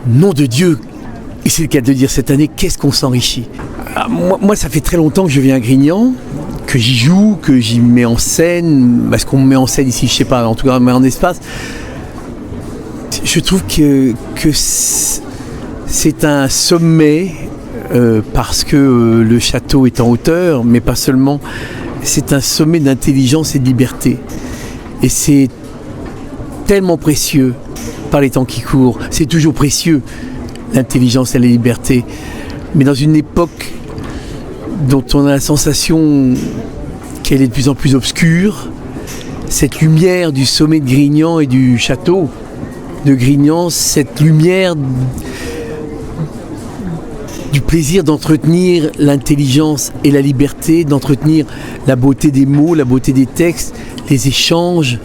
Nom de Dieu, et c'est le cas de dire cette année, qu'est-ce qu'on s'enrichit. Moi, ça fait très longtemps que je viens à Grignan, que j'y joue, que j'y mets en scène. Est-ce qu'on me met en scène ici, je sais pas, en tout cas on me met en espace. Je trouve que c'est un sommet parce que le château est en hauteur, mais pas seulement. C'est un sommet d'intelligence et de liberté. Et c'est tellement précieux par les temps qui courent. C'est toujours précieux, l'intelligence et la liberté. Mais dans une époque dont on a la sensation qu'elle est de plus en plus obscure, cette lumière du sommet de Grignan et du château de Grignan, cette lumière du plaisir d'entretenir l'intelligence et la liberté, d'entretenir la beauté des mots, la beauté des textes, les échanges.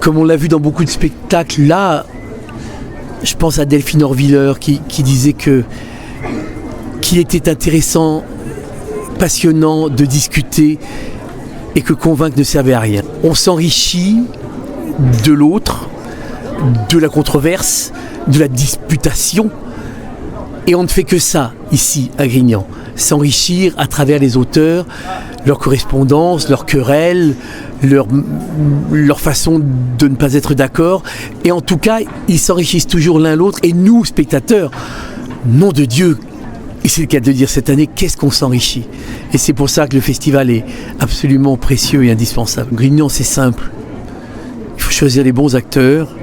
Comme on l'a vu dans beaucoup de spectacles, là, je pense à Delphine Orviller qui disait qu'il était intéressant, passionnant de discuter et que convaincre ne servait à rien. On s'enrichit de l'autre, de la controverse, de la disputation, et on ne fait que ça ici à Grignan, s'enrichir à travers les auteurs, leur correspondance, leurs querelles, leur façon de ne pas être d'accord, et en tout cas ils s'enrichissent toujours l'un l'autre, et nous spectateurs, nom de Dieu, et c'est le cas de dire cette année, qu'est-ce qu'on s'enrichit. Et c'est pour ça que le festival est absolument précieux et indispensable. Grignan, c'est simple, il faut choisir les bons acteurs,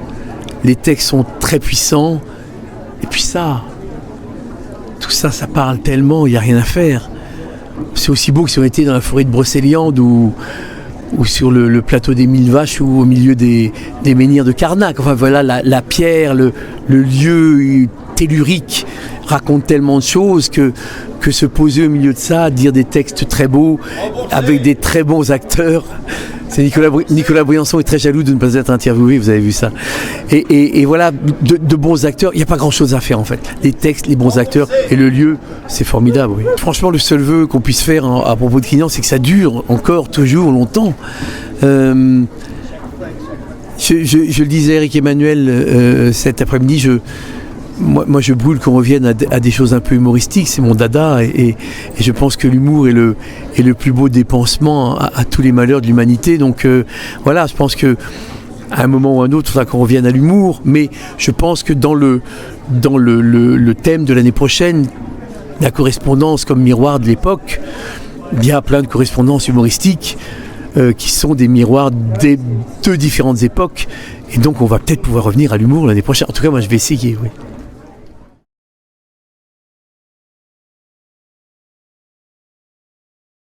les textes sont très puissants, et puis tout ça, ça parle tellement, il n'y a rien à faire. C'est aussi beau que si on était dans la forêt de Brocéliande ou sur le plateau des Mille Vaches ou au milieu des menhirs de Carnac. Enfin voilà, la pierre, le lieu tellurique raconte tellement de choses que se poser au milieu de ça, dire des textes très beaux, avec des très bons acteurs. C'est Nicolas Briançon est très jaloux de ne pas être interviewé, vous avez vu ça. Et voilà, de bons acteurs, il n'y a pas grand-chose à faire en fait. Les textes, les bons acteurs et le lieu, c'est formidable. Oui. Franchement, le seul vœu qu'on puisse faire à propos de Grignan, c'est que ça dure encore, toujours, longtemps. Je le disais à Eric Emmanuel cet après-midi, moi je brûle qu'on revienne à des choses un peu humoristiques, c'est mon dada, et je pense que l'humour est le plus beau des pansements à tous les malheurs de l'humanité. Donc voilà, je pense que à un moment ou à un autre, il faudra qu'on revienne à l'humour, mais je pense que dans le thème de l'année prochaine, la correspondance comme miroir de l'époque, il y a plein de correspondances humoristiques qui sont des miroirs des deux différentes époques, et donc on va peut-être pouvoir revenir à l'humour l'année prochaine. En tout cas, moi je vais essayer, oui.